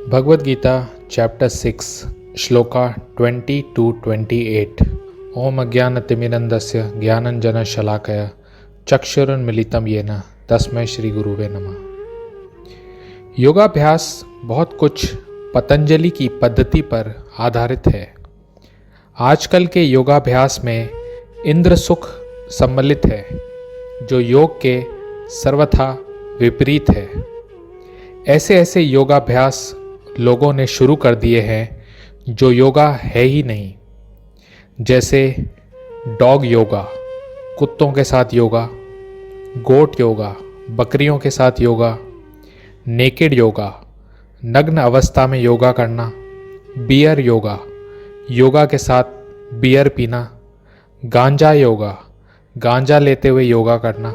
Bhagavad Gita chapter 6 shloka 20 to 28। ओम अज्ञानतिमिरन्धस्य ज्ञानञ्जनशलाकया चक्षुरुन्मीलितं येन तस्मै श्री गुरुवे नमः। योगाभ्यास बहुत कुछ पतंजलि की पद्धति पर आधारित है। आजकल के योगाभ्यास में इंद्र सुख सम्मिलित है, जो योग के सर्वथा विपरीत है। ऐसे योगाभ्यास लोगों ने शुरू कर दिए हैं जो योगा है ही नहीं, जैसे डॉग योगा, कुत्तों के साथ योगा, गोट योगा, बकरियों के साथ योगा, नेकेड योगा, नग्न अवस्था में योगा करना, बियर योगा, योगा के साथ बियर पीना, गांजा योगा, गांजा लेते हुए योगा करना।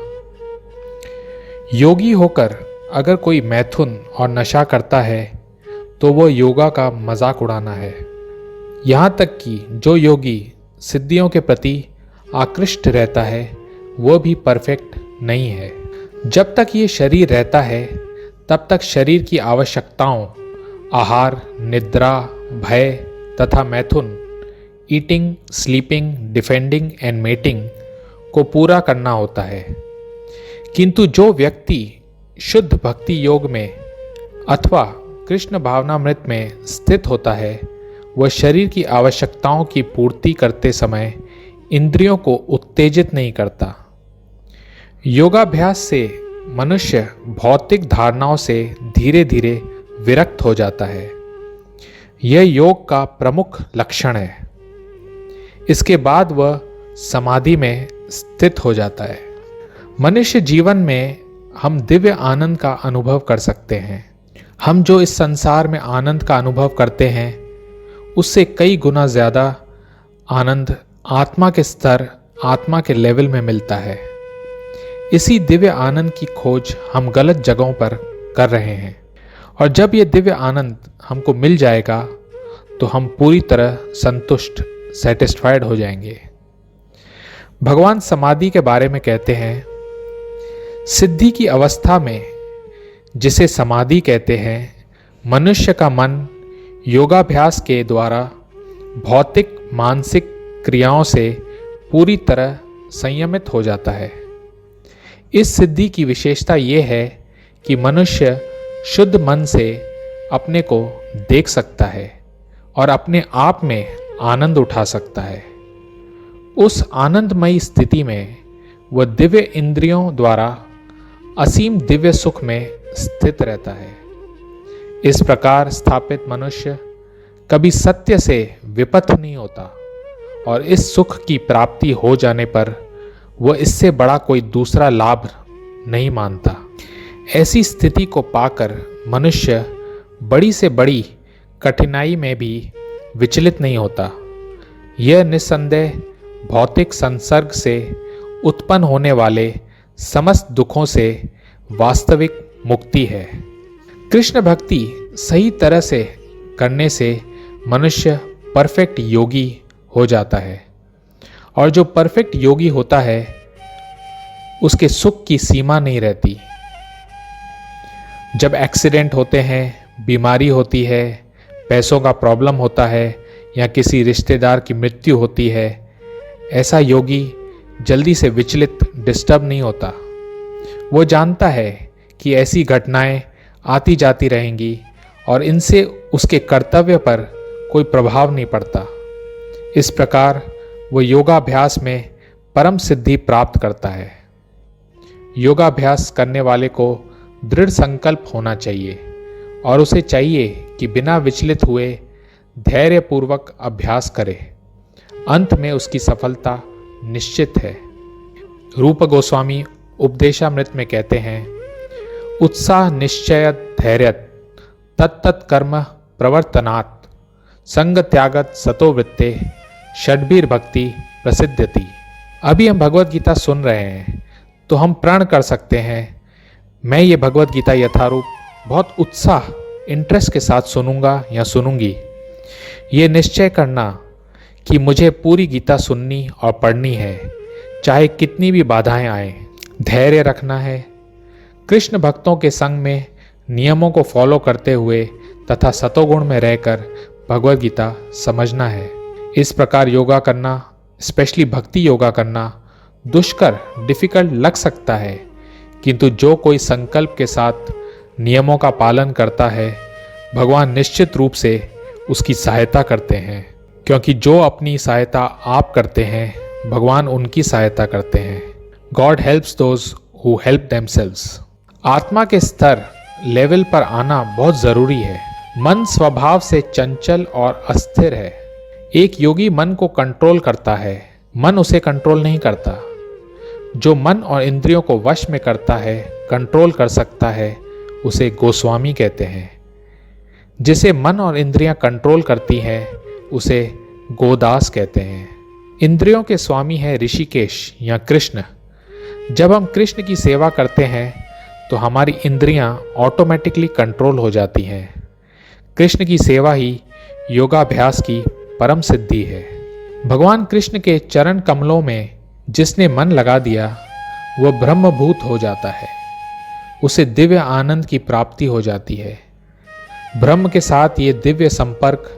योगी होकर अगर कोई मैथुन और नशा करता है तो वो योगा का मजाक उड़ाना है। यहाँ तक कि जो योगी सिद्धियों के प्रति आकृष्ट रहता है वो भी परफेक्ट नहीं है। जब तक ये शरीर रहता है तब तक शरीर की आवश्यकताओं आहार, निद्रा, भय तथा मैथुन, eating, sleeping, defending and mating को पूरा करना होता है। किंतु जो व्यक्ति शुद्ध भक्ति योग में अथवा कृष्ण भावनामृत में स्थित होता है, वह शरीर की आवश्यकताओं की पूर्ति करते समय इंद्रियों को उत्तेजित नहीं करता। योगाभ्यास से मनुष्य भौतिक धारणाओं से धीरे धीरे विरक्त हो जाता है। यह योग का प्रमुख लक्षण है। इसके बाद वह समाधि में स्थित हो जाता है। मनुष्य जीवन में हम दिव्य आनंद का अनुभव कर सकते हैं। हम जो इस संसार में आनंद का अनुभव करते हैं उससे कई गुना ज़्यादा आनंद आत्मा के स्तर, आत्मा के लेवल में मिलता है। इसी दिव्य आनंद की खोज हम गलत जगहों पर कर रहे हैं, और जब ये दिव्य आनंद हमको मिल जाएगा तो हम पूरी तरह संतुष्ट, सेटिस्फाइड हो जाएंगे। भगवान समाधि के बारे में कहते हैं, सिद्धि की अवस्था में, जिसे समाधि कहते हैं, मनुष्य का मन योगाभ्यास के द्वारा भौतिक मानसिक क्रियाओं से पूरी तरह संयमित हो जाता है। इस सिद्धि की विशेषता ये है कि मनुष्य शुद्ध मन से अपने को देख सकता है और अपने आप में आनंद उठा सकता है। उस आनंदमयी स्थिति में वह दिव्य इंद्रियों द्वारा असीम दिव्य सुख में स्थित रहता है। इस प्रकार स्थापित मनुष्य कभी सत्य से विपथ नहीं होता, और इस सुख की प्राप्ति हो जाने पर वह इससे बड़ा कोई दूसरा लाभ नहीं मानता। ऐसी स्थिति को पाकर मनुष्य बड़ी से बड़ी कठिनाई में भी विचलित नहीं होता। यह निस्संदेह भौतिक संसर्ग से उत्पन्न होने वाले समस्त दुखों से वास्तविक मुक्ति है। कृष्ण भक्ति सही तरह से करने से मनुष्य परफेक्ट योगी हो जाता है, और जो परफेक्ट योगी होता है उसके सुख की सीमा नहीं रहती। जब एक्सीडेंट होते हैं, बीमारी होती है, पैसों का प्रॉब्लम होता है या किसी रिश्तेदार की मृत्यु होती है, ऐसा योगी जल्दी से विचलित, डिस्टर्ब नहीं होता। वो जानता है कि ऐसी घटनाएं आती जाती रहेंगी और इनसे उसके कर्तव्य पर कोई प्रभाव नहीं पड़ता। इस प्रकार वो योगाभ्यास में परम सिद्धि प्राप्त करता है। योगाभ्यास करने वाले को दृढ़ संकल्प होना चाहिए, और उसे चाहिए कि बिना विचलित हुए धैर्यपूर्वक अभ्यास करे। अंत में उसकी सफलता निश्चित है। रूप गोस्वामी उपदेशामृत में कहते हैं, उत्साह निश्चय धैर्य तत्तत् कर्म प्रवर्तनात् संग त्यागत सतो वृत्ते षड्भीर भक्ति प्रसिद्धति। अभी हम भगवत गीता सुन रहे हैं तो हम प्रण कर सकते हैं, मैं ये भगवत गीता यथारूप बहुत उत्साह, इंटरेस्ट के साथ सुनूंगा या सुनूंगी। ये निश्चय करना कि मुझे पूरी गीता सुननी और पढ़नी है, चाहे कितनी भी बाधाएं आए। धैर्य रखना है। कृष्ण भक्तों के संग में नियमों को फॉलो करते हुए तथा सतोगुण में रहकर भगवद गीता समझना है। इस प्रकार योगा करना, स्पेशली भक्ति योगा करना दुष्कर, डिफिकल्ट लग सकता है, किंतु जो कोई संकल्प के साथ नियमों का पालन करता है, भगवान निश्चित रूप से उसकी सहायता करते हैं, क्योंकि जो अपनी सहायता आप करते हैं, भगवान उनकी सहायता करते हैं। God helps those who help themselves. आत्मा के स्तर लेवल पर आना बहुत ज़रूरी है। मन स्वभाव से चंचल और अस्थिर है। एक योगी मन को कंट्रोल करता है, मन उसे कंट्रोल नहीं करता। जो मन और इंद्रियों को वश में करता है, कंट्रोल कर सकता है, उसे गोस्वामी कहते हैं। जिसे मन और इंद्रियां कंट्रोल करती हैं, उसे गोदास कहते हैं। इंद्रियों के स्वामी है ऋषिकेश या कृष्ण। जब हम कृष्ण की सेवा करते हैं तो हमारी इंद्रियां ऑटोमेटिकली कंट्रोल हो जाती हैं। कृष्ण की सेवा ही योगाभ्यास की परम सिद्धि है। भगवान कृष्ण के चरण कमलों में जिसने मन लगा दिया, वह ब्रह्मभूत हो जाता है। उसे दिव्य आनंद की प्राप्ति हो जाती है। ब्रह्म के साथ ये दिव्य संपर्क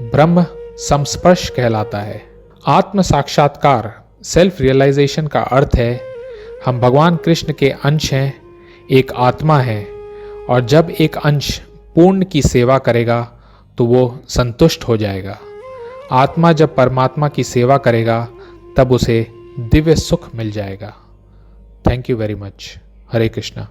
ब्रह्म संस्पर्श कहलाता है। आत्म साक्षात्कार, सेल्फ रियलाइजेशन का अर्थ है हम भगवान कृष्ण के अंश हैं, एक आत्मा है, और जब एक अंश पूर्ण की सेवा करेगा तो वो संतुष्ट हो जाएगा। आत्मा जब परमात्मा की सेवा करेगा तब उसे दिव्य सुख मिल जाएगा। Thank you very much. Hare Krishna.